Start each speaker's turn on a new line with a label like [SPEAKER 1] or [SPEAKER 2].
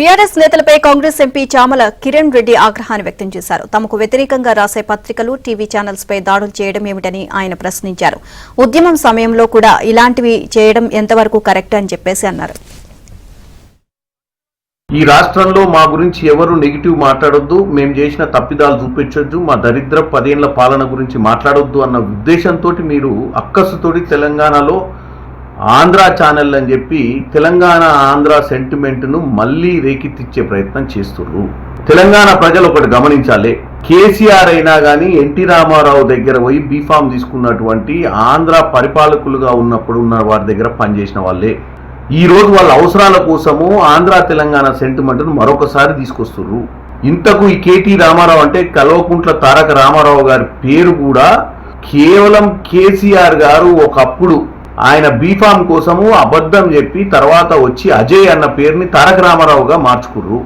[SPEAKER 1] TRS నేతలపై Congress MP Chamala Kiran Reddy ఆగ్రహాన్ని వ్యక్తం చేశారు. తమకు వ్యతిరేకంగా రాసే పత్రికలు, టీవీ ఛానల్స్ పై దాడులు చేయడం ఏమిటని ఆయన ప్రశ్నించారు. ఉద్యమం సమయంలో కూడా ఇలాంటివి చేయడం ఎంతవరకు కరెక్ట్ అని చెప్పేసి అన్నారు.
[SPEAKER 2] ఈ రాష్ట్రంలో మా గురించి ఎవరు నెగిటివ్ మాట్లాడొద్దు, మేము చేసిన తప్పిదాలు చూపించొద్దు, మా దరిద్ర 10 ఏళ్ల పాలన గురించి మాట్లాడొద్దు అన్న ఉద్దేశంతో మీరు అక్కసుతోటి తెలంగాణలో ఆంధ్ర ఛానల్ అని చెప్పి తెలంగాణ ఆంధ్ర సెంటిమెంట్ను మళ్ళీ రేకెత్తిచ్చే ప్రయత్నం చేస్తున్నారు. తెలంగాణ ప్రజలు ఒకటి గమనించాలి, కేసీఆర్ అయినా కానీ ఎన్టీ రామారావు దగ్గర పోయి బీఫామ్ తీసుకున్నటువంటి ఆంధ్ర పరిపాలకులుగా ఉన్నప్పుడు ఉన్న వారి దగ్గర పనిచేసిన వాళ్ళే ఈ రోజు వాళ్ళ అవసరాల కోసము ఆంధ్ర తెలంగాణ సెంటిమెంట్ను మరొకసారి తీసుకొస్తున్నారు. ఇంతకు ఈ కేటీ రామారావు అంటే కల్వకుంట్ల తారక రామారావు గారి పేరు కూడా కేవలం కేసీఆర్ గారు ఒకప్పుడు ఆయన బీఫామ్ కోసము అబద్ధం చెప్పి తర్వాత వచ్చి అజయ్ అన్న పేరుని తారక రామారావుగా మార్చుకుర్రు.